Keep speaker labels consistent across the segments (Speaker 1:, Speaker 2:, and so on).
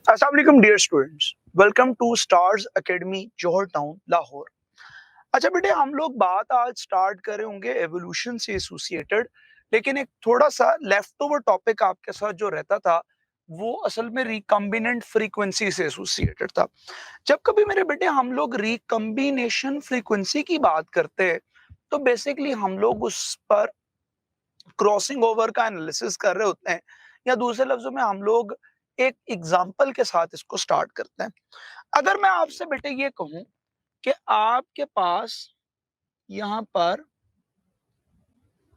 Speaker 1: अस्सलाम वालेकुम dear students, welcome to Stars Academy Johar Town Lahore. अच्छा बेटे, हम लोग बात आज स्टार्ट कर रहे होंगे एवोल्यूशन से एसोसिएटेड, लेकिन एक थोड़ा सा लेफ्ट ओवर टॉपिक आपके साथ जो रहता था वो असल में रिकम्बिनेंट फ्रीक्वेंसी से एसोसिएटेड था। जब कभी मेरे बेटे हम लोग रिकम्बिनेशन फ्रीक्वेंसी की बात करते हैं तो बेसिकली हम लोग उस पर क्रॉसिंग ओवर का एनालिसिस कर रहे होते हैं, या दूसरे लफ्जों में हम लोग एक एग्जाम्पल के साथ इसको स्टार्ट करते हैं। अगर मैं आपसे बेटे ये कहूं कि आपके पास यहाँ पर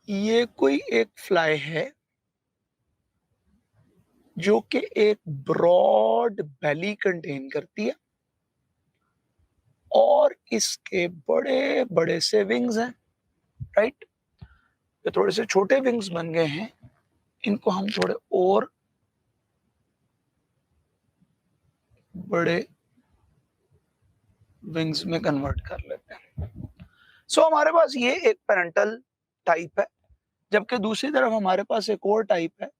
Speaker 1: ये कोई एक फ्लाई है जो कि एक ब्रॉड बेली कंटेन करती है और इसके बड़े बड़े से विंग्स हैं, राइट। ये थोड़े से छोटे विंग्स बन गए हैं, इनको हम थोड़े और बड़े विंग्स में कन्वर्ट कर लेते हैं। सो हमारे पास ये एक पेरेंटल टाइप है, जबकि दूसरी तरफ हमारे पास एक और टाइप है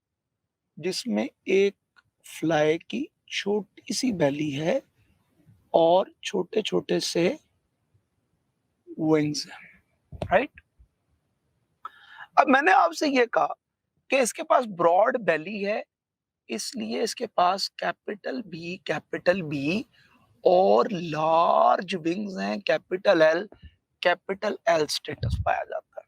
Speaker 1: जिसमें एक फ्लाई की छोटी सी बेली है और छोटे छोटे से विंग्स हैं, राइट। अब मैंने आपसे ये कहा कि इसके पास ब्रॉड बेली है, इसलिए इसके पास कैपिटल बी और लार्ज विंग्स हैं, कैपिटल एल स्टेटस पाया जाता है।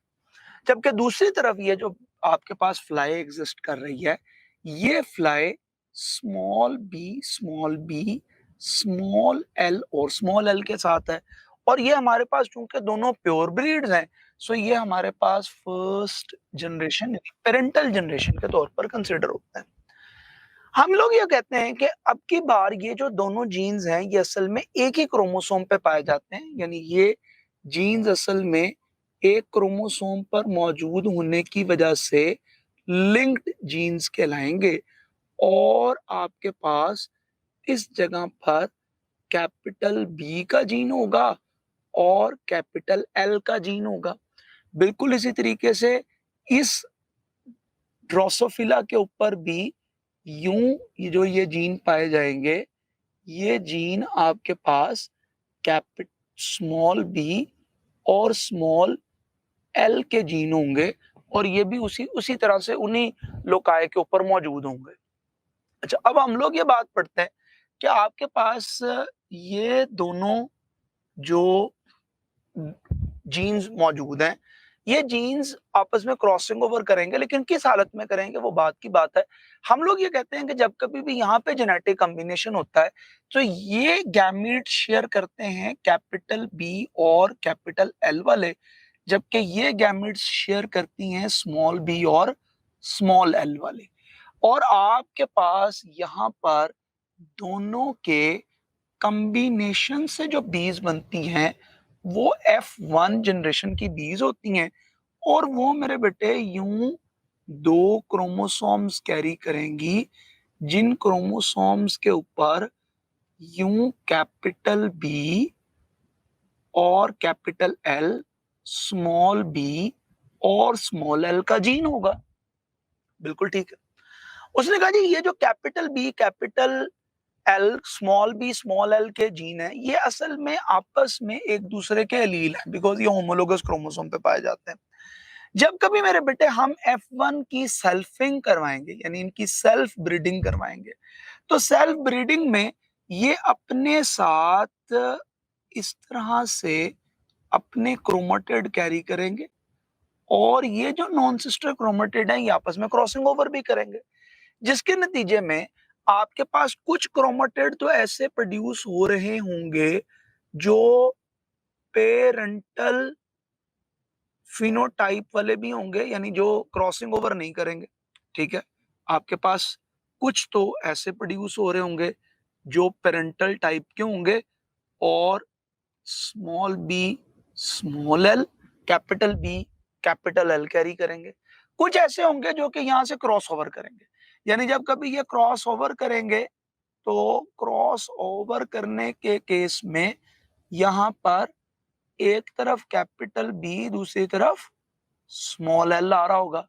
Speaker 1: जबकि दूसरी तरफ ये जो आपके पास फ्लाई एग्जिस्ट कर रही है, ये fly small B small L और स्मॉल एल के साथ है, और ये हमारे पास चूंकि दोनों प्योर ब्रीड्स हैं, सो ये हमारे पास फर्स्ट जनरेशन पेरेंटल जनरेशन के तौर पर कंसिडर होते हैं। हम लोग ये कहते हैं कि अब की बार ये जो दोनों जीन्स हैं ये असल में एक ही क्रोमोसोम पे पाए जाते हैं, यानी ये जीन्स असल में एक क्रोमोसोम पर मौजूद होने की वजह से लिंक्ड जीन्स कहलाएंगे, और आपके पास इस जगह पर कैपिटल बी का जीन होगा और कैपिटल एल का जीन होगा। बिल्कुल इसी तरीके से इस ड्रोसोफिला के ऊपर भी यूं ये जीन पाए जाएंगे, ये जीन आपके पास कैपिट स्मॉल बी और स्मॉल एल के जीन होंगे, और ये भी उसी उसी तरह से उन्हीं लोकाय के ऊपर मौजूद होंगे। अच्छा, अब हम लोग ये बात पढ़ते हैं कि आपके पास ये दोनों जो जीन्स मौजूद हैं, ये जीन्स आपस में क्रॉसिंग ओवर करेंगे, लेकिन किस हालत में करेंगे वो बात की बात है। हम लोग ये कहते हैं कि जब कभी भी यहाँ पे जेनेटिक कॉम्बिनेशन होता है तो ये गैमीट शेयर करते हैं कैपिटल बी और कैपिटल एल वाले, जबकि ये गैमीट्स शेयर करती हैं स्मॉल बी और स्मॉल एल वाले। और आपके पास यहाँ पर दोनों के कॉम्बिनेशन से जो बीज बनती हैं वो F1 जनरेशन की बीज होती हैं, और वो मेरे बेटे यूं दो क्रोमोसोम्स कैरी करेंगी, जिन क्रोमोसोम्स के ऊपर यूं कैपिटल बी और कैपिटल एल, स्मॉल बी और स्मॉल एल का जीन होगा। बिल्कुल ठीक है। उसने कहा जी ये जो capital B capital L small B small L के जीन है ये असल में आपस में एक दूसरे के एलील है, बिकॉज ये होमोलोगस क्रोमोसोम पे पाए जाते हैं। जब कभी मेरे बेटे हम F1 की सेल्फिंग करवाएंगे, यानी इनकी सेल्फ ब्रीडिंग करवाएंगे, तो सेल्फ ब्रीडिंग में ये अपने साथ इस तरह से अपने क्रोमेटिड कैरी करेंगे, और ये जो नॉन सिस्टर क्रोमेटिड है ये आपस में क्रॉसिंग ओवर भी करेंगे, जिसके नतीजे में आपके पास कुछ क्रोमेटिड तो ऐसे प्रोड्यूस हो रहे होंगे जो पेरेंटल फिनोटाइप वाले भी होंगे, यानी जो क्रॉसिंग ओवर नहीं करेंगे। ठीक है, आपके पास कुछ तो ऐसे प्रोड्यूस हो रहे होंगे जो पेरेंटल टाइप के होंगे और small B small L capital B capital L carry करेंगे। कुछ ऐसे होंगे जो कि यहाँ से क्रॉस ओवर करेंगे, यानी जब कभी ये क्रॉस ओवर करेंगे तो क्रॉस ओवर करने के केस में यहाँ पर एक तरफ कैपिटल बी दूसरी तरफ स्मॉल एल आ रहा होगा।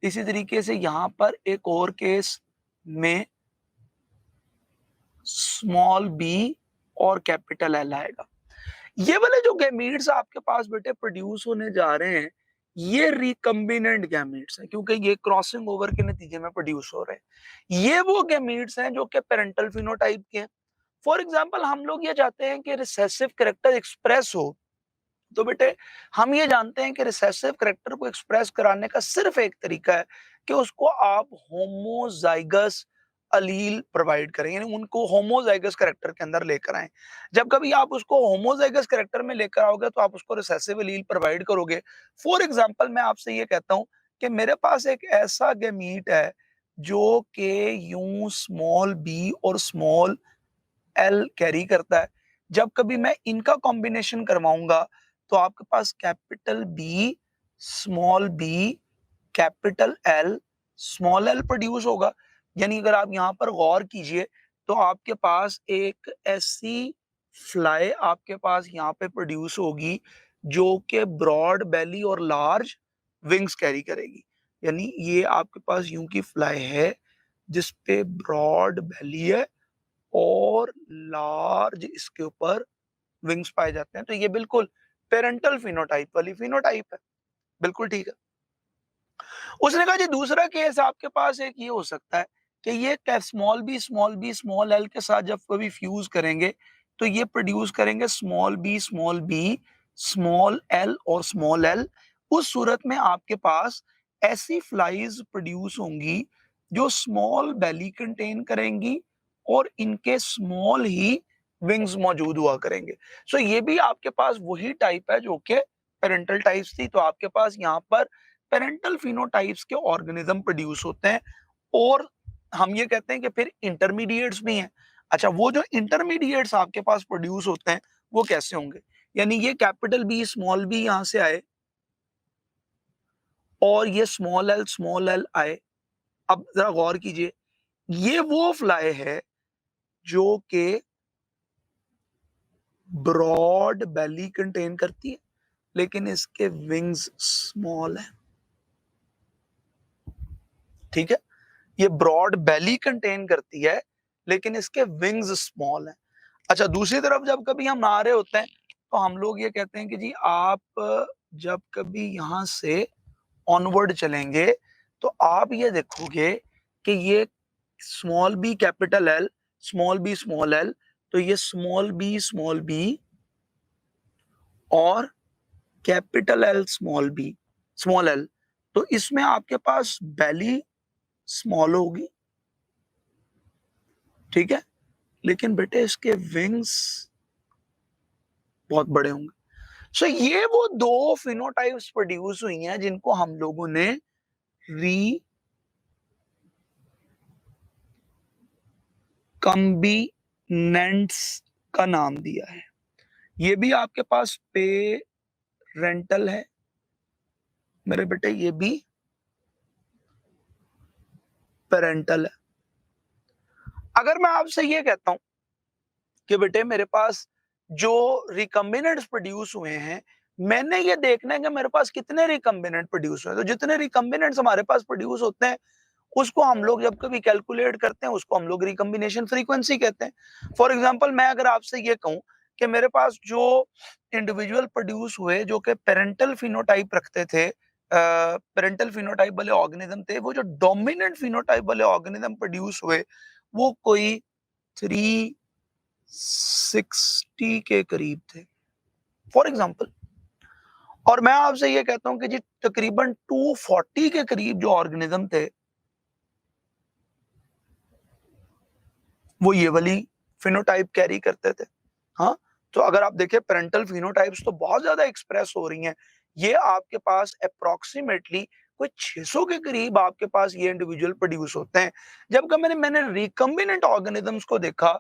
Speaker 1: इसी तरीके से यहाँ पर एक और केस में स्मॉल बी और कैपिटल एल आएगा। ये वाले जो गैमीट्स आपके पास बेटे प्रोड्यूस होने जा रहे हैं, ये रिकम्बिनेंट गैमीट्स हैं, क्योंकि ये क्रॉसिंग ओवर के नतीजे में प्रोड्यूस हो रहे हैं। ये वो गैमीट्स हैं जो कि पेरेंटल फिनोटाइप के हैं। फॉर एग्जांपल हम लोग ये चाहते हैं कि रिसेसिव कैरेक्टर एक्सप्रेस हो, तो बेटे हम ये जानते हैं कि रिसेसिव कैरेक्टर को एक्सप्रेस कराने का सिर्फ एक तरीका है कि उसको आप होमोजाइगस अलील प्रोवाइड करें, यानी उनको होमोजाइगस कैरेक्टर के अंदर लेकर आए। जब कभी आप उसको होमोजाइगस कैरेक्टर में लेकर आओगे तो आप उसको रिसेसिव अलील प्रोवाइड करोगे। फॉर एग्जांपल मैं आपसे ये कहता हूं कि मेरे पास एक ऐसा गैमीट है जो कि यूं स्मॉल बी और स्मॉल एल कैरी करता है। जब कभी मैं इनका कॉम्बिनेशन करवाऊंगा तो आपके पास capital B, small B, capital L, small L produce होगा। यानी अगर आप यहाँ पर गौर कीजिए तो आपके पास एक ऐसी फ्लाई आपके पास यहाँ पे प्रोड्यूस होगी जो कि ब्रॉड बेली और लार्ज विंग्स कैरी करेगी। यानी ये आपके पास यूं की फ्लाई है जिस पे ब्रॉड बेली है और लार्ज इसके ऊपर विंग्स पाए जाते हैं। तो ये बिल्कुल पेरेंटल फिनोटाइप वाली फिनोटाइप है। बिल्कुल ठीक है। उसने कहा जी दूसरा केस आपके पास एक ये हो सकता है कि ये small B small B small L के साथ जब कभी फ्यूज करेंगे तो ये प्रोड्यूस करेंगे स्मॉल बी स्मॉल एल और स्मॉल एल। उस सूरत में आपके पास ऐसी फ्लाइज प्रोड्यूस होंगी जो स्मॉल बेली कंटेन करेंगी और इनके स्मॉल ही विंग्स मौजूद हुआ करेंगे। सो ये भी आपके पास वही टाइप है जो कि पेरेंटल टाइप्स थी। तो आपके पास यहाँ पर पेरेंटल फिनोटाइप्स के ऑर्गेनिज्म प्रोड्यूस होते हैं और हम ये कहते हैं कि फिर इंटरमीडिएट्स भी हैं। अच्छा, वो जो इंटरमीडिएट्स आपके पास प्रोड्यूस होते हैं वो कैसे होंगे? यानी ये कैपिटल बी स्मॉल बी यहां से आए और ये स्मॉल एल आए। अब जरा गौर कीजिए, ये वो फ्लाई है जो कि ब्रॉड बेली कंटेन करती है लेकिन इसके विंग्स स्मॉल है। ठीक है, ये ब्रॉड बेली कंटेन करती है लेकिन इसके विंग्स स्मॉल हैं। अच्छा, दूसरी तरफ जब कभी हम नहा रहे होते हैं तो हम लोग ये कहते हैं कि जी आप जब कभी यहां से ऑनवर्ड चलेंगे तो आप ये देखोगे कि ये small B capital L, small L, तो ये स्मॉल बी और कैपिटल एल स्मॉल एल, तो इसमें आपके पास बेली स्मॉल होगी। ठीक है, लेकिन बेटे इसके विंग्स बहुत बड़े होंगे। सो ये वो दो फिनोटाइप्स प्रोड्यूस हुई हैं जिनको हम लोगों ने रिकम्बिनेंट्स का नाम दिया है। ये भी आपके पास पेरेंटल है मेरे बेटे, ये भी पेरेंटल है। अगर मैं आपसे ये कहता हूं कि बेटे मेरे पास जो रिकम्बिनेंट्स प्रोड्यूस हुए हैं, मैंने ये देखना है कि मेरे पास कितने रिकम्बिनेंट प्रोड्यूस हुए। तो जितने रिकम्बिनेंट्स हमारे पास प्रोड्यूस होते हैं उसको हम लोग जब कभी कैलकुलेट करते हैं उसको हम लोग रिकम्बिनेशन फ्रीक्वेंसी कहते हैं। फॉर एग्जांपल मैं अगर आपसे ये कहूं कि मेरे पास जो इंडिविजुअल प्रोड्यूस हुए जो कि पेरेंटल फिनोटाइप रखते थे, पेरेंटल फिनोटाइप वाले ऑर्गेनिज्म थे, वो जो डोमिनेंट फिनोटाइप वाले ऑर्गेनिज्म प्रोड्यूस हुए वो कोई 360 के करीब थे फॉर एग्जांपल। और मैं आपसे ये कहता हूं कि जी तकरीबन 240 के करीब जो ऑर्गेनिज्म थे वो ये वाली फिनोटाइप कैरी करते थे। हाँ, तो अगर आप देखें पेरेंटल फिनोटाइप्स तो बहुत ज्यादा एक्सप्रेस हो रही हैं। ये आपके पास अप्रोक्सीमेटली कोई 600 के करीब आपके पास ये इंडिविजुअल प्रोड्यूस होते हैं। जब का मैंने रिकम्बिनेंट ऑर्गेनिजम्स को देखा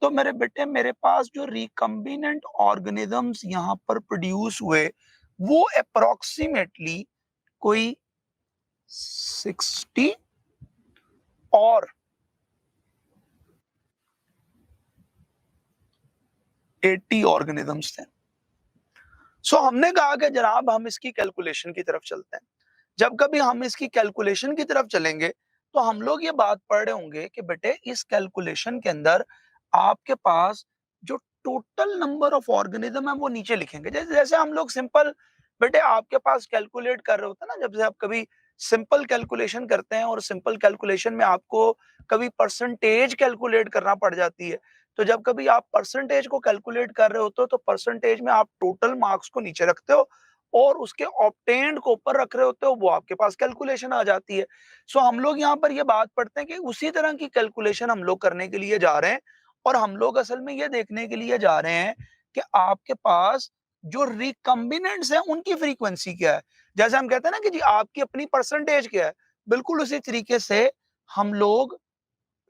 Speaker 1: तो मेरे बेटे मेरे पास जो रिकम्बिनेंट ऑर्गेनिजम्स यहाँ पर प्रोड्यूस हुए वो अप्रोक्सीमेटली कोई 60 और 80 ऑर्गेनिजम्स थे। सो हमने कहा कि जनाब हम इसकी कैलकुलेशन की तरफ चलते हैं। जब कभी हम इसकी कैलकुलेशन की तरफ चलेंगे तो हम लोग ये बात पढ़ रहे होंगे कि बेटे इस कैलकुलेशन के अंदर आपके पास जो टोटल नंबर ऑफ ऑर्गेनिज्म है वो नीचे लिखेंगे। जैसे जैसे हम लोग सिंपल, बेटे आपके पास कैलकुलेट कर रहे होते हैं ना, जब से आप कभी सिंपल कैलकुलेशन करते हैं और सिंपल कैलकुलेशन में आपको कभी परसेंटेज कैलकुलेट करना पड़ जाती है। तो जब कभी आप परसेंटेज को कैलकुलेट कर रहे होते हो तो परसेंटेज में आप टोटल मार्क्स को नीचे रखते हो और उसके ऑब्टेन्ड को ऊपर रख रहे होते हो, वो आपके पास कैलकुलेशन आ जाती है। सो हम लोग यहाँ पर ये बात पढ़ते हैं कि उसी तरह की कैलकुलेशन हम लोग करने के लिए जा रहे हैं और हम लोग असल में ये देखने के लिए जा रहे हैं कि आपके पास जो रिकम्बिनेंट्स हैं उनकी फ्रीक्वेंसी क्या है। जैसे हम कहते हैं ना कि जी आपकी अपनी परसेंटेज क्या है, बिल्कुल उसी तरीके से हम लोग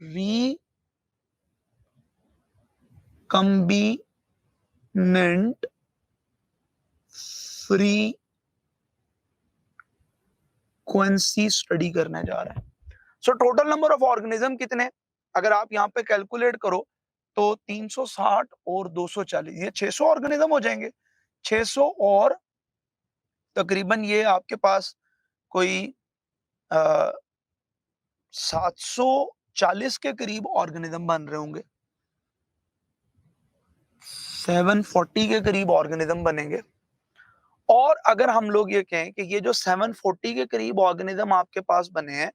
Speaker 1: रिकम्बिनेंट फ्रीक्वेंसी स्टडी करने जा रहे हैं। So total number of organism कितने, अगर आप यहाँ पे कैलकुलेट करो तो 360 और 240, ये 600 ऑर्गेनिज्म हो जाएंगे। 600 और तकरीबन ये आपके पास कोई 740 के करीब ऑर्गेनिज्म बन रहे होंगे, 740 के करीब ऑर्गेनिज्म बनेंगे। और अगर हम लोग ये कहें कि ये जो 740 के करीब ऑर्गेनिज्म आपके पास बने हैं,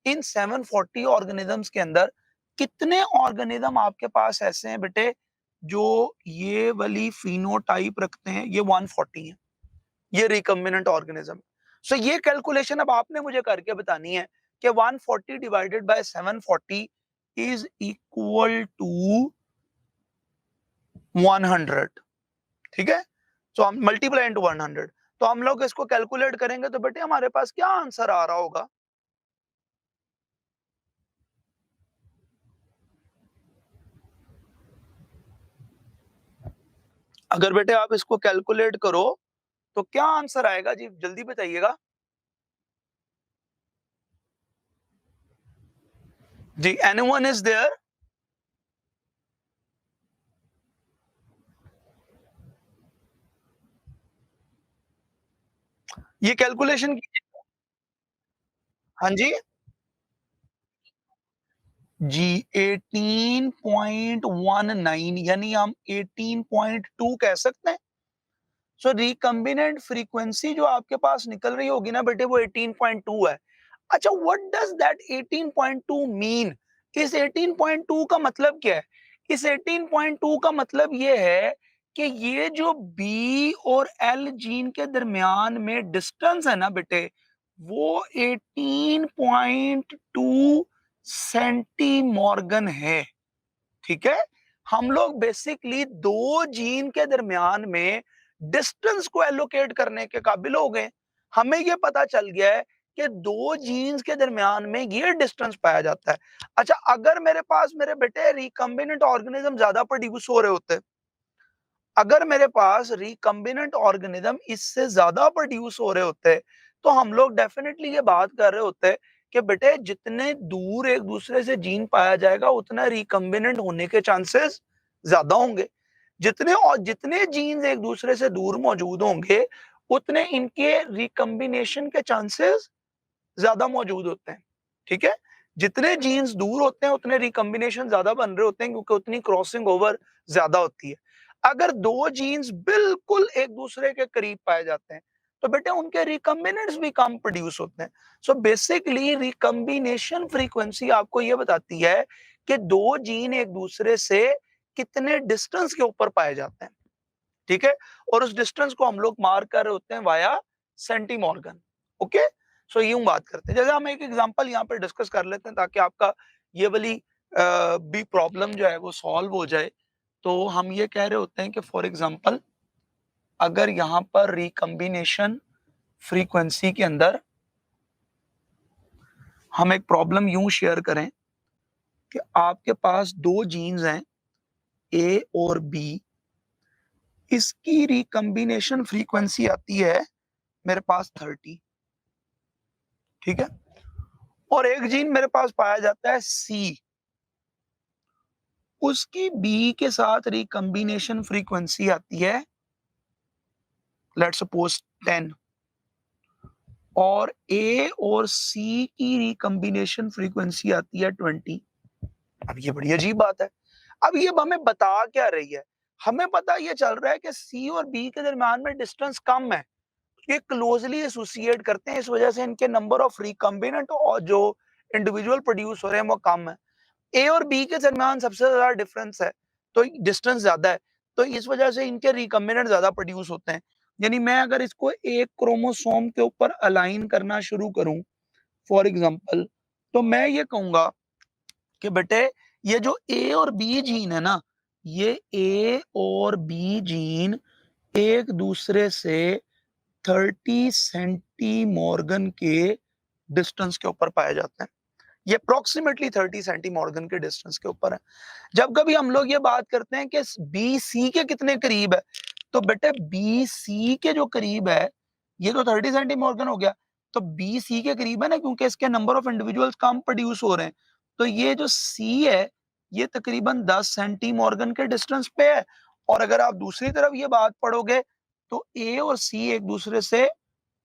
Speaker 1: इन 740 ऑर्गेनिजम्स के अंदर कितने ऑर्गेनिज्म आपके पास ऐसे हैं बेटे जो ये वाली फिनोटाइप रखते हैं, ये 140 है, ये रिकम्बिनेंट ऑर्गेनिज्म। सो ये कैलकुलेशन अब आपने मुझे करके बतानी है कि 140 divided by 740 is equal to 100, ठीक है। सो हम मल्टीप्लाई इनटू 100, तो हम लोग इसको कैलकुलेट करेंगे तो बेटे हमारे पास क्या आंसर आ रहा होगा। अगर बेटे आप इसको कैलकुलेट करो तो क्या आंसर आएगा जी, जल्दी बताइएगा जी। Anyone is there? ये कैलकुलेशन कीजिए। हाँ जी जी, 18.19 यानी हम 18.2 कह सकते हैं। सो रिकम्बिनेंट फ्रीक्वेंसी जो आपके पास निकल रही होगी ना बेटे वो 18.2 है। अच्छा, व्हाट डज दैट 18.2 मीन? इस 18.2 का मतलब क्या है? इस 18.2 का मतलब ये है कि ये जो बी और एल जीन के दरमियान में डिस्टेंस है ना बेटे, वो 18.2 सेंटीमॉर्गन है, ठीक है। हम लोग बेसिकली दो जीन के दरमियान में डिस्टेंस को एलोकेट करने के काबिल हो गए। हमें ये पता चल गया है कि दो जीन्स के दरमियान में ये डिस्टेंस पाया जाता है। अच्छा, अगर मेरे पास मेरे बेटे रिकम्बिनेंट ऑर्गेनिज्म ज्यादा प्रोड्यूस हो रहे होते, अगर मेरे पास रिकम्बिनेंट ऑर्गेनिज्म इससे ज्यादा प्रोड्यूस हो रहे होते, तो हम लोग डेफिनेटली ये बात कर रहे होते कि बेटे जितने दूर एक दूसरे से जीन पाया जाएगा उतना रिकम्बिनेंट होने के चांसेस ज्यादा होंगे। जितने जीन्स एक दूसरे से दूर मौजूद होंगे उतने इनके रिकम्बिनेशन के चांसेस ज्यादा मौजूद होते हैं, ठीक है। जितने जीन्स दूर होते हैं उतने रिकम्बिनेशन ज्यादा बन रहे होते हैं क्योंकि उतनी क्रॉसिंग ओवर ज्यादा होती है। अगर दो जीन्स बिल्कुल एक दूसरे के करीब पाए जाते हैं तो बेटे उनके रिकम्बिनेंट्स भी कम प्रोड्यूस होते हैं। सो बेसिकली रिकम्बिनेशन फ्रीक्वेंसी आपको यह बताती है कि दो जीन एक दूसरे से कितने डिस्टेंस के ऊपर पाए जाते हैं, ठीक है। और उस डिस्टेंस को हम लोग मार्क कर रहे होते हैं वाया सेंटीमॉर्गन। ओके, सो यूं बात करते हैं। जैसे हम एक एग्जांपल यहाँ पे डिस्कस कर लेते हैं ताकि आपका ये वाली भी प्रॉब्लम जो है वो सॉल्व हो जाए। तो हम ये कह रहे होते हैं कि फॉर एग्जांपल अगर यहाँ पर रिकम्बिनेशन फ्रीक्वेंसी के अंदर हम एक प्रॉब्लम यूं शेयर करें कि आपके पास दो जीन्स हैं ए और बी, इसकी रिकम्बिनेशन फ्रीक्वेंसी आती है मेरे पास 30, ठीक है। और एक जीन मेरे पास पाया जाता है सी, उसकी बी के साथ रिकम्बिनेशन फ्रीक्वेंसी आती है लेट्स सपोज 10, और ए और सी की रिकम्बिनेशन फ्रीक्वेंसी आती है 20। अब ये बड़ी अजीब बात है। अब ये हमें बता क्या रही है? हमें पता ये चल रहा है कि सी और बी के दरमियान में डिस्टेंस कम है। ये क्लोज़ली एसोसिएट करते हैं, इस वजह से इनके नंबर ऑफ रिकम्बिनेंट और जो इंडिविजुअल प्रोड्यूस हो रहे हैं वो कम है। ए और बी के दरमियान सबसे ज़्यादा डिफरेंस है, तो डिस्टेंस ज़्यादा है, तो इस वजह से इनके रिकम्बिनेंट ज़्यादा प्रोड्यूस होते हैं। यानी मैं अगर इसको एक क्रोमोसोम के ऊपर अलाइन करना शुरू करूँ, फॉर एग्ज़ाम्पल, तो मैं ये कहूँगा कि बेटे ये जो ए और बी जीन है ना, ये ए और बी जीन एक दूसरे से 30 सेंटीमॉर्गन के डिस्टेंस के ऊपर पाए जाते हैं। ये अप्रॉक्सिमेटली 30 सेंटीमॉर्गन के डिस्टेंस के ऊपर है। जब कभी हम लोग ये बात करते हैं कि बी सी के कितने करीब है, तो बेटे बी सी के जो करीब है, ये तो 30 सेंटीमॉर्गन हो गया, तो बी सी के करीब है ना, क्योंकि इसके number of individuals come produce हो रहे हैं। तो ये जो सी है, ये तकरीबन 10 सेंटीमॉर्गन के डिस्टेंस पे है। और अगर आप दूसरी तरफ ये बात पढ़ोगे, तो ए और सी एक दूसरे से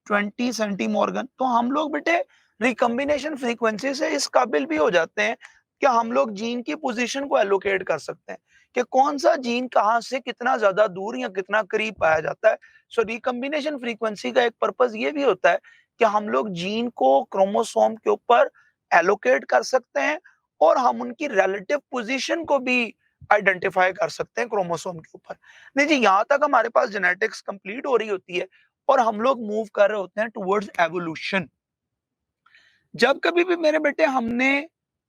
Speaker 1: 20 सेंटीमॉर्गन। तो हम लोग बेटे रिकॉम्बिनेशन फ्रीक्वेंसी से इस काबिल भी हो जाते हैं कि हम लोग जीन की पोजीशन को एलोकेट कर सकते हैं कि कौन सा जीन कहाँ से कितना ज्यादा दूर या कितना करीब पाया जाता है। सो रिकॉम्बिनेशन फ्रीक्वेंसी का एक पर्पस ये भी होता है कि हम लोग जीन को क्रोमोसोम के ऊपर एलोकेट कर सकते हैं और हम उनकी रिलेटिव पोजीशन को भी आइडेंटिफाई कर सकते हैं क्रोमोसोम के ऊपर। नहीं जी, यहाँ तक हमारे पास जेनेटिक्स कंप्लीट हो रही होती है और हम लोग मूव कर रहे होते हैं टुवर्ड्स एवोल्यूशन। जब कभी भी मेरे बेटे हमने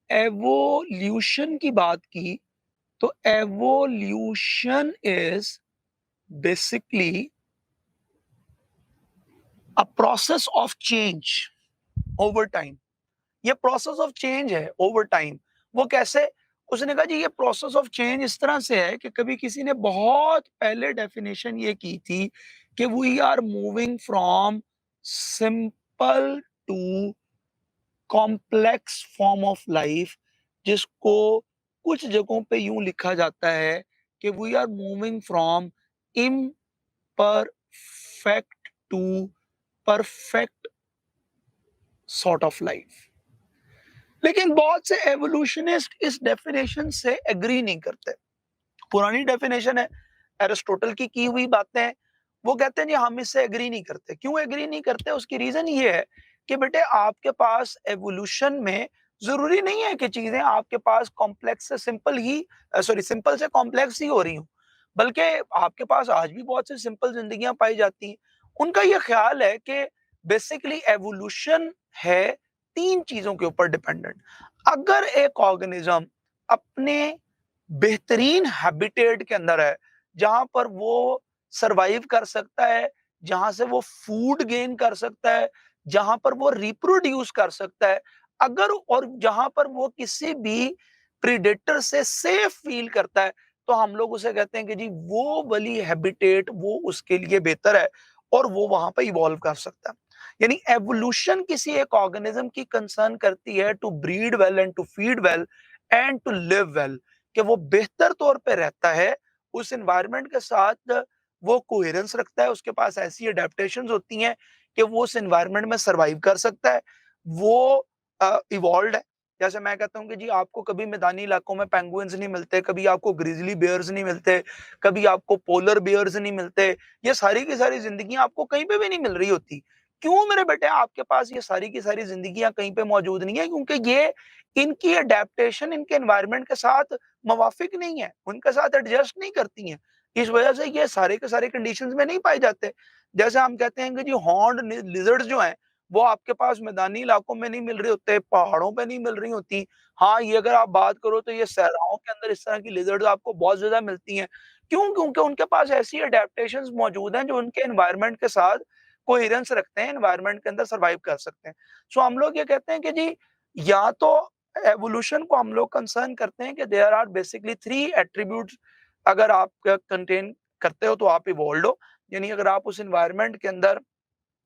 Speaker 1: एवोल्यूशन की बात की, तो evolution is basically a process of change over time. ये प्रोसेस ऑफ चेंज है ओवर टाइम। वो कैसे? उसने कहा जी ये प्रोसेस ऑफ चेंज इस तरह से है कि कभी किसी ने बहुत पहले डेफिनेशन ये की थी कि we are moving from simple to complex form of life, जिसको कुछ जगहों पे यूं लिखा जाता है कि we are moving from imperfect to perfect sort of life. लेकिन बहुत से एवोल्यूशनिस्ट इस डेफिनेशन से एग्री नहीं करते। पुरानी डेफिनेशन है, एरिस्टोटल की हुई बातें हैं। वो कहते हैं जी हम इससे एग्री नहीं करते। क्यों एग्री नहीं करते? उसकी रीजन ये है कि बेटे आपके पास एवोल्यूशन में जरूरी नहीं है कि चीजें आपके पास कॉम्प्लेक्स से सिंपल ही सॉरी सिंपल से कॉम्प्लेक्स ही हो रही हूँ, बल्कि आपके पास आज भी बहुत सी सिंपल जिंदगियां पाई जाती हैं। उनका ये ख्याल है कि बेसिकली एवोल्यूशन है तीन चीजों के ऊपर डिपेंडेंट। अगर एक ऑर्गेनिज्म अपने बेहतरीन हैबिटेट के अंदर है, जहां पर वो सरवाइव कर सकता है, जहां से वो फूड गेन कर सकता है, जहां पर वो रिप्रोड्यूस कर सकता है, अगर और जहां पर वो किसी भी प्रीडेटर से सेफ फील करता है, तो हम लोग उसे कहते हैं कि जी वो वाली हैबिटेट वो उसके लिए बेहतर है और वो वहां पर इवॉल्व कर सकता है। यानी एवोल्यूशन किसी एक ऑर्गेनिज्म की कंसर्न करती है to breed well and to feed well and to live well, कि वो बेहतर तौर पे रहता है उस एनवायरनमेंट के साथ, वो कोहेरेंस रखता है, उसके पास ऐसी एडेप्टेशंस होती हैं कि वो उस एनवायरनमेंट में सरवाइव कर सकता है, वो इवॉल्व है। जैसे मैं कहता हूँ कि जी आपको कभी मैदानी इलाकों में पेंगुइन्स नहीं मिलते, कभी आपको ग्रिजली बियर्स नहीं मिलते, कभी आपको पोलर बियर्स नहीं मिलते, ये सारी की सारी जिंदगियां आपको कहीं पे भी नहीं मिल रही होती। क्यों मेरे बेटे आपके पास ये सारी की सारी जिंदगियां कहीं पे मौजूद नहीं है? क्योंकि ये इनकी अडेप्टेशन इनके एनवायरनमेंट के साथ मवाफिक नहीं है, उनके साथ एडजस्ट नहीं करती हैं। इस वजह से ये सारे के सारे कंडीशंस में नहीं पाए जाते। जैसे हम कहते हैं कि जी हॉर्न्ड लिजर्ड्स जो हैं, वो आपके पास मैदानी इलाकों में नहीं मिल रहे होते, पहाड़ों पे नहीं मिल रही होती। हाँ, ये अगर आप बात करो तो ये सहराओं के अंदर इस तरह की लिजर्ड्स आपको बहुत ज़्यादा मिलती हैं। क्यों? क्योंकि उनके पास ऐसी एडेप्टेशंस मौजूद हैं जो उनके एनवायरनमेंट के साथ कोहेरेंस रखते हैं, एनवायरनमेंट के अंदर सर्वाइव कर सकते हैं। सो हम लोग ये कहते हैं कि जी या तो एवोल्यूशन को हम लोग कंसर्न करते हैं कि देयर आर बेसिकली 3 एट्रिब्यूट्स, अगर आप कंटेन करते हो तो आप इवॉल्व्ड हो। यानी अगर आप उस एनवायरनमेंट के अंदर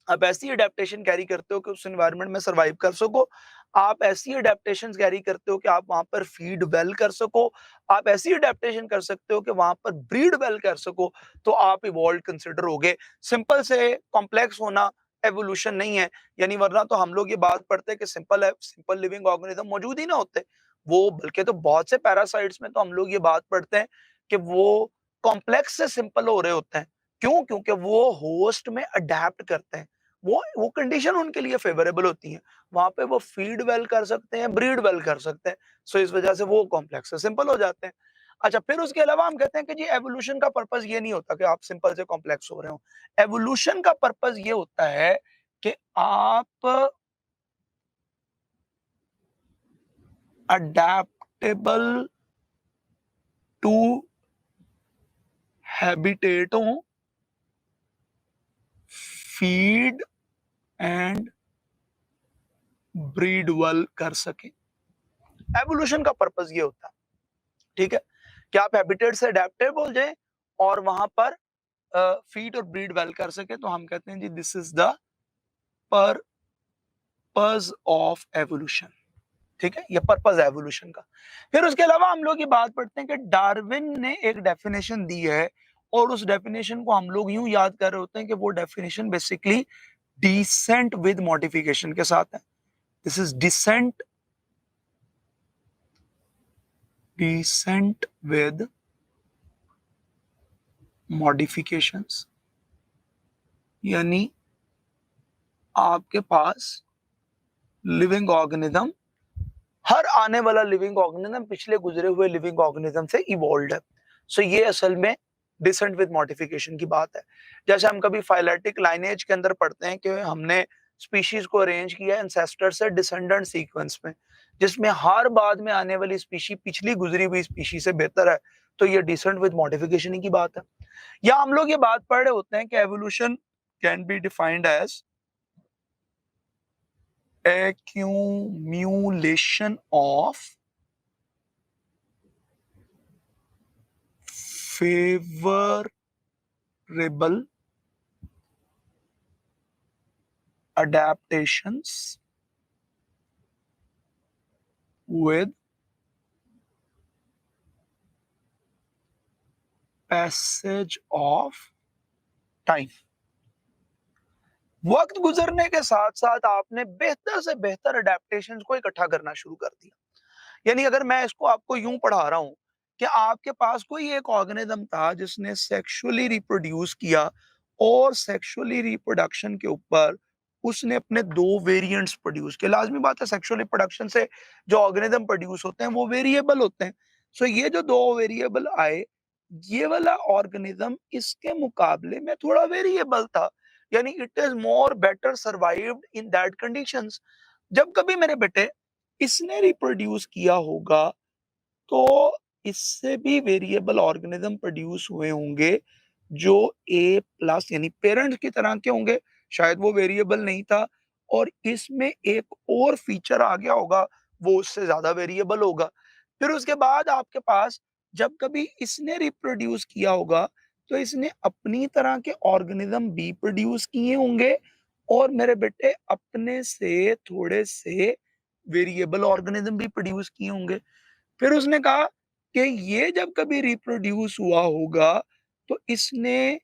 Speaker 1: आप ऐसी एडेप्टेशन कैरी करते हो कि उस एनवायरनमेंट में सर्वाइव कर सको, आप ऐसी एडेप्टेशन कैरी करते हो कि आप वहां पर फीड वेल कर सको, आप ऐसी एडेप्टेशन कर सकते हो कि वहां पर ब्रीड वेल कर सको, तो आप इवॉल्व कंसिडर होगे। सिंपल से कॉम्प्लेक्स होना एवोल्यूशन नहीं है। यानी वरना तो हम लोग ये बात पढ़ते हैं कि सिंपल है, सिंपल लिविंग ऑर्गेनिज्म मौजूद ही ना होते। वो बल्कि तो बहुत से पैरासाइट्स में तो हम लोग ये बात पढ़ते हैं कि वो कॉम्प्लेक्स से सिंपल हो रहे होते हैं। क्यों? क्योंकि वो होस्ट में अडैप्ट करते हैं। वो कंडीशन उनके लिए फेवरेबल होती है। वहाँ पे वो फीड वेल कर सकते हैं, ब्रीड वेल कर सकते हैं। सो इस वजह से वो कॉम्प्लेक्स से सिंपल हो जाते हैं। अच्छा, फिर उसके अलावा हम कहते हैं कि जी एवोल्यूशन का पर्पस ये नहीं होता कि आप सिंपल से कॉम्प्लेक्स हो रहे हो। एवोल्यूशन का पर्पस ये होता है कि आप अडैप्टेबल टू हैबिटेटों, फीड एंड ब्रीड वेल कर सके। एवोल्यूशन का पर्पस ये होता है, ठीक है, कि आप हैबिटेट से अडेप्टेबल हो जाए और वहां पर फीड और ब्रीड वेल कर सके। तो हम कहते हैं जी this is the purpose of evolution. ठीक है, ये पर्पस है एवोल्यूशन का। फिर उसके अलावा हम लोग ये बात पढ़ते हैं कि डार्विन ने एक डेफिनेशन दी है और उस डेफिनेशन को हम लोग यूं याद कर रहे होते हैं कि वो definition basically descent with modification के साथ है। This is descent with modifications, यानी आपके पास लिविंग ऑर्गेनिज्म, हर आने वाला लिविंग ऑर्गेनिज्म पिछले गुजरे हुए लिविंग ऑर्गेनिज्म से इवॉल्व्ड है। सो ये असल में डिसेंट विद मॉडिफिकेशन की बात है। जैसे हम कभी फाइलेटिक लाइनेज के अंदर पढ़ते हैं कि हमने स्पीशीज को अरेंज किया एंसेस्टर से डिसेंडेंट सीक्वेंस में, जिसमें हर बाद में आने वाली स्पीशी पिछली गुजरी हुई स्पीशी से बेहतर है। तो ये डिसेंट विद मॉडिफिकेशन ही की बात है। या हम लोग ये बात पढ़ रहे होते हैं कि evolution can be defined as accumulation of favorable adaptations with passage of time। वक्त गुजरने के साथ साथ आपने बेहतर से बेहतर अडेप्टेशंस को इकट्ठा करना शुरू कर दिया। यानी अगर मैं इसको आपको यूं पढ़ा रहा हूं कि आपके पास कोई एक ऑर्गेनिज्म था जिसने सेक्सुअली रिप्रोड्यूस किया और सेक्सुअली रिप्रोडक्शन के ऊपर उसने अपने दो वेरिएंट्स प्रोड्यूस किए। लाजमी बात है, सेक्सुअल रिप्रोडक्शन से जो ऑर्गेनिज्म प्रोड्यूस होते हैं वो वेरिएबल होते हैं। सो ये जो दो वेरिएबल आए, ये वाला ऑर्गेनिज्म इसके मुकाबले में थोड़ा वेरिएबल था, यानी it is more better survived in that conditions. जब कभी मेरे बेटे इसने रिप्रोड्यूस किया होगा तो इससे भी वेरिएबल ऑर्गेनिज्म प्रोड्यूस हुए होंगे जो ए प्लस यानी पेरेंट्स की तरह के होंगे। शायद वो वेरिएबल नहीं था और इसमें एक और फीचर आ गया होगा, वो उससे ज्यादा वेरिएबल होगा। फिर उसके बाद आपके पास जब कभी इसने रिप्रोड्यूस किया होगा तो इसने अपनी तरह के ऑर्गेनिज्म भी प्रोड्यूस किए होंगे और मेरे बेटे अपने से थोड़े से वेरिएबल ऑर्गेनिज्म भी प्रोड्यूस किए होंगे। फिर उसने कहा कि ये जब कभी रिप्रोड्यूस हुआ होगा तो इसने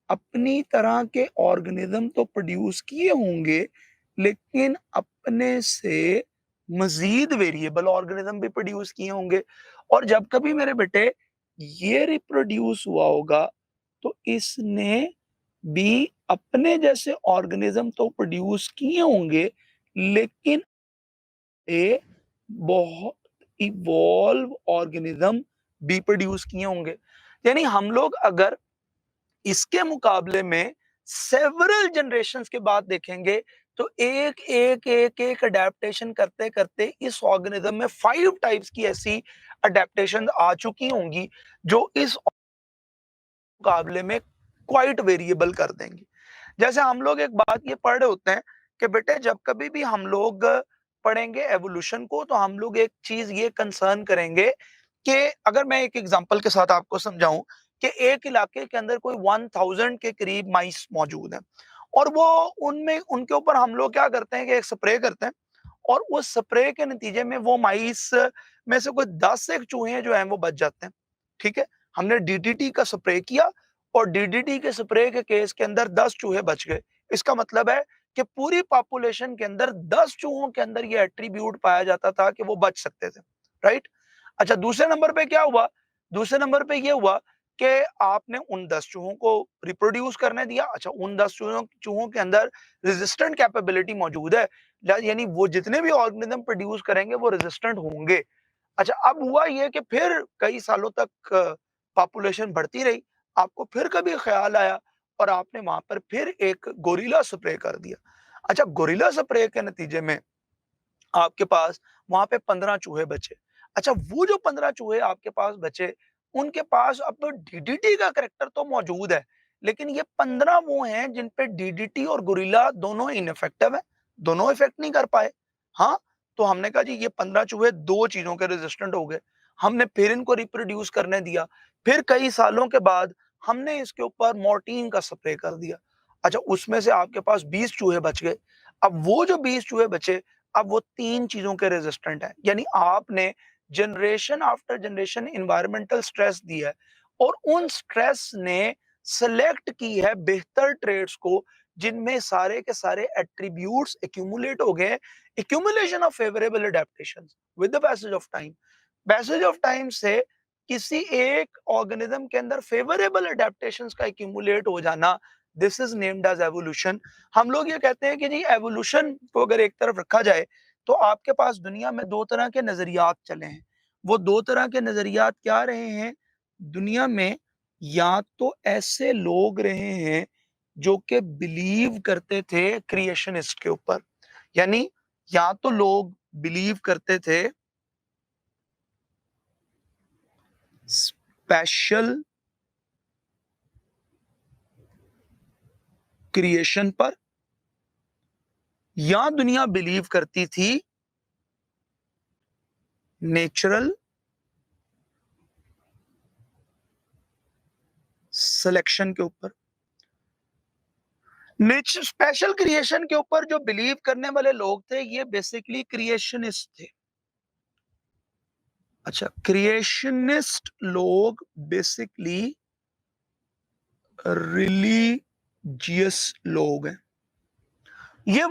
Speaker 1: अपनी तरह के ऑर्गेनिज्म तो प्रोड्यूस किए होंगे लेकिन अपने से मजीद वेरिएबल ऑर्गेनिज्म भी प्रोड्यूस किए होंगे। और जब कभी मेरे बेटे ये रिप्रोड्यूस हुआ होगा तो इसने भी अपने जैसे ऑर्गेनिज्म तो प्रोड्यूस किए होंगे लेकिन ए बहुत इवॉल्व ऑर्गेनिज्म भी प्रोड्यूस किए होंगे। यानी हम लोग अगर इसके मुकाबले में सेवरल जनरेशंस के बाद देखेंगे तो एक एक एक एक अडेप्टेशन करते करते इस ऑर्गेनिज्म में 5 टाइप्स की ऐसी अडेप्टेशन आ चुकी होंगी जो इस मुकाबले में क्वाइट वेरिएबल कर देंगी। जैसे हम लोग एक बात ये पढ़ रहे होते हैं कि बेटे जब कभी भी हम लोग पढ़ेंगे एवोल्यूशन को तो हम लोग एक चीज ये कंसर्न करेंगे कि अगर मैं एक एग्जांपल के साथ आपको समझाऊं कि एक इलाके के अंदर कोई 1000 के करीब माइस मौजूद हैं और वो उनमें उनके ऊपर हम लोग क्या करते हैं कि एक स्प्रे करते हैं और उस स्प्रे के नतीजे में वो माइस में से कोई 10 एक चूहे जो हैं वो बच जाते हैं। ठीक है, हमने डीडीटी का स्प्रे किया और डीडीटी के स्प्रे के केस के अंदर 10 चूहे बच गए। इसका मतलब है कि पूरी पॉपुलेशन के अंदर 10 चूहों के अंदर ये एट्रीब्यूट पाया जाता था कि वो बच सकते थे। राइट? अच्छा, दूसरे नंबर पे क्या हुआ? दूसरे नंबर पे ये हुआ कि आपने उन 10 चूहों को रिप्रोड्यूस करने दिया। अच्छा, उन 10 चूहों चूहों के अंदर रेजिस्टेंट कैपेबिलिटी मौजूद है, यानी वो जितने भी ऑर्गेनिज्म प्रोड्यूस करेंगे वो रेजिस्टेंट होंगे। अच्छा, अब हुआ ये कि फिर कई सालों तक पॉपुलेशन बढ़ती रही, आपको फिर कभी ख्याल आया और आपने वहां पर फिर एक गोरिल्ला स्प्रे कर दिया। अच्छा, गोरिल्ला स्प्रे के नतीजे में आपके पास वहां पे 15 चूहे बचे। अच्छा, वो जो 15 चूहे आपके पास बचे, उनके पास अब डीडीटी का करैक्टर तो मौजूद है, लेकिन ये 15 वो हैं जिन पे डीडीटी और गोरिल्ला दोनों इनफेक्टिव है, दोनों इफेक्ट नहीं कर पाए। हाँ, तो हमने कहा जी ये 15 चूहे दो चीजों के रेजिस्टेंट हो गए। हमने फिर इनको रिप्रोड्यूस करने दिया, फिर कई सालों के बाद हमने इसके ऊपर मोर्टीन का स्प्रे कर दिया। अच्छा, उसमें से आपके पास 20 चूहे बच गए। अब वो जो 20 चूहे बचे, अब वो 3 चीज़ों के रेजिस्टेंट हैं। यानी आपने generation after generation environmental stress दिया है और उन स्ट्रेस ने सेलेक्ट की है बेहतर ट्रेड्स को, जिनमें सारे के सारे एट्रिब्यूट्स एक्यूमुलेट हो गए। Accumulation of favourable adaptations with the passage of time. Passage of time से किसी एक ऑर्गेनिज्म के अंदर फेवरेबल एडेप्टेशंस का एक्यूमुलेट हो जाना, this is named as evolution. हम लोग ये कहते हैं कि जी एवोल्यूशन को अगर एक तरफ रखा जाए तो आपके पास दुनिया में दो तरह के नजरियात चले हैं। वो दो तरह के नजरियात क्या रहे हैं दुनिया में? या तो ऐसे लोग रहे हैं जो कि बिलीव करते थे क्रिएशनिस्ट के ऊपर, यानी या तो लोग बिलीव करते थे स्पेशल क्रिएशन पर, या दुनिया बिलीव करती थी नेचुरल सिलेक्शन के ऊपर। नेचर स्पेशल क्रिएशन के ऊपर जो बिलीव करने वाले लोग थे ये बेसिकली क्रिएशनिस्ट थे। अच्छा, क्रिएशनिस्ट लोग बेसिकली रिलीजियस लोग हैं। ये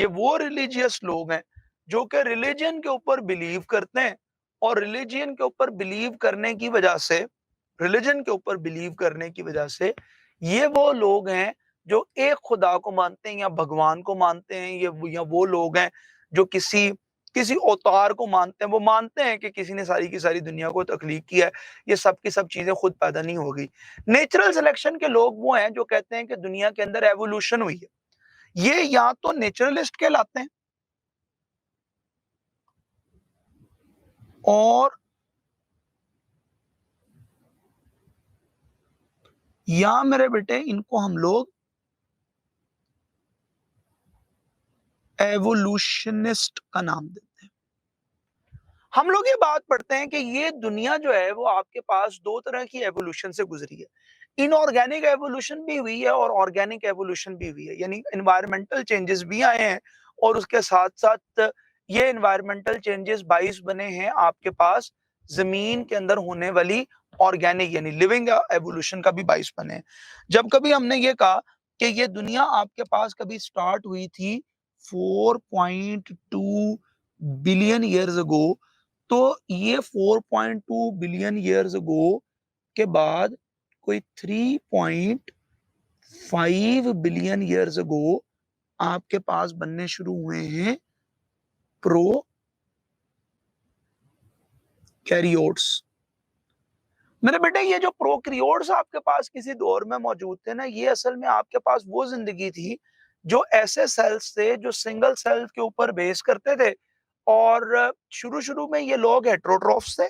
Speaker 1: वो रिलीजियस लोग हैं जो कि रिलीजन के ऊपर बिलीव करते हैं, और रिलीजन के ऊपर बिलीव करने की वजह से रिलीजन के ऊपर बिलीव करने की वजह से ये वो लोग हैं जो एक खुदा को मानते हैं या भगवान को मानते हैं। या वो लोग हैं जो किसी किसी अवतार को मानते हैं। वो मानते हैं कि किसी ने सारी की सारी दुनिया को तख्लीक किया है, ये सब की सब चीजें खुद पैदा नहीं होगी। नेचुरल सिलेक्शन के लोग वो हैं जो कहते हैं कि दुनिया के अंदर एवोल्यूशन हुई है। ये या तो नेचुरलिस्ट कहलाते हैं, और या मेरे बेटे इनको हम लोग एवोल्यूशनिस्ट का नाम देते हैं। हम लोग ये बात पढ़ते हैं कि ये दुनिया जो है वो आपके पास दो तरह की एवोल्यूशन से गुजरी है। इनऑर्गेनिक एवोल्यूशन भी हुई है और ऑर्गेनिक एवोल्यूशन भी हुई है, यानी एनवायरमेंटल चेंजेस भी आए हैं और उसके साथ साथ ये एनवायरमेंटल चेंजेस बाइस बने हैं आपके पास जमीन के अंदर होने वाली ऑर्गेनिक यानी लिविंग एवोल्यूशन का भी बाइस बने हैं। जब कभी हमने ये कहा कि ये दुनिया आपके पास कभी स्टार्ट हुई थी 4.2 बिलियन ईयर्स अगो, तो ये 4.2 बिलियन ईयर्स अगो के बाद कोई 3.5 बिलियन ईयर्स अगो आपके पास बनने शुरू हुए हैं प्रो कैरियोट्स। मेरे बेटे ये जो प्रोकैरियोट्स आपके पास किसी दौर में मौजूद थे ना, ये असल में आपके पास वो जिंदगी थी जो ऐसे सेल्स थे जो सिंगल सेल के ऊपर बेस करते थे। और शुरू शुरू में ये लोग हेट्रोट्रॉफ्स थे।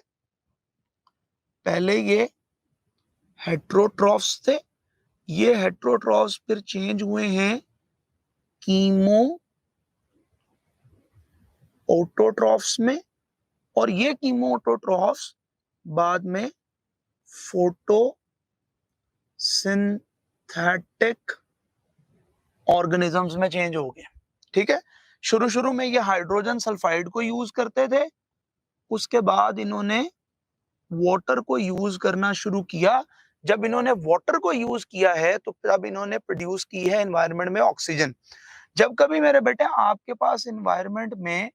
Speaker 1: पहले ये हेट्रोट्रॉफ्स थे, ये हेट्रोट्रॉफ्स फिर चेंज हुए हैं कीमो ऑटोट्रॉफ्स में, और ये कीमो ऑटोट्रॉफ्स बाद में फोटो सिंथेटिक ऑर्गेनिजम्स में चेंज हो गए। ठीक है, शुरू शुरू में ये हाइड्रोजन सल्फाइड को यूज करते थे, उसके बाद इन्होंने वाटर को यूज करना शुरू किया। जब इन्होंने वाटर को यूज किया है तो तब इन्होंने प्रोड्यूस की है एनवायरनमेंट में ऑक्सीजन। जब कभी मेरे बेटे आपके पास एनवायरनमेंट में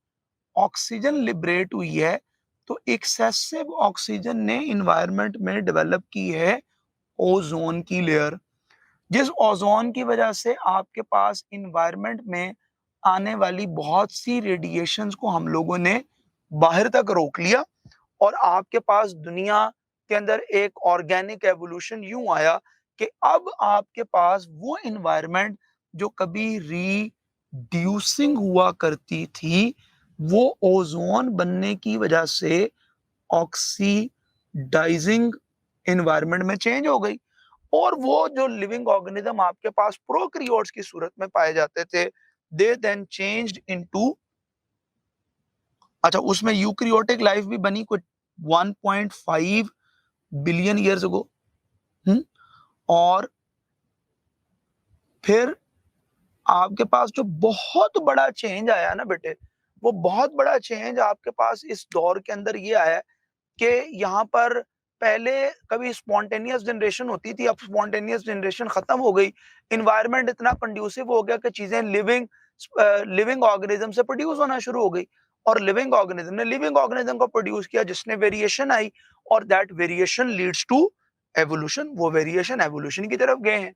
Speaker 1: ऑक्सीजन लिबरेट हुई है तो एक्सेसिव ऑक्सीजन ने इन्वायरमेंट में डेवलप की है ओजोन की लेयर, जिस ओजोन की वजह से आपके पास इन्वायरमेंट में आने वाली बहुत सी रेडिएशंस को हम लोगों ने बाहर तक रोक लिया और आपके पास दुनिया के अंदर एक ऑर्गेनिक एवोल्यूशन यूं आया कि अब आपके पास वो इन्वायरमेंट जो कभी रिड्यूसिंग हुआ करती थी, वो ओजोन बनने की वजह से ऑक्सीडाइजिंग इन्वायरमेंट में चेंज हो गई। और वो जो लिविंग ऑर्गेनिज्म आपके पास प्रोकैरियोट्स की सूरत में पाए जाते थे, दे देन चेंज्ड इनटू, अच्छा उसमें यूकैरियोटिक लाइफ भी बनी कुछ 1.5 बिलियन ईयर्स अगो। और फिर आपके पास जो बहुत बड़ा चेंज आया ना बेटे, वो बहुत बड़ा चेंज आपके पास इस दौर के अंदर ये आया कि यहाँ पर पहले कभी स्पॉन्टेनियस जनरेशन होती थी, अब स्पॉन्टेनियस जनरेशन खत्म हो गई। इन्वायरमेंट इतना कंड्यूसिव हो गया कि चीजें लिविंग ऑर्गेनिज्म से प्रोड्यूस होना शुरू हो गई, और लिविंग ऑर्गेनिज्म ने लिविंग ऑर्गेनिज्म को प्रोड्यूस किया, जिसने वेरिएशन आई, और that variation leads to evolution. वो वेरिएशन एवोल्यूशन की तरफ गए हैं।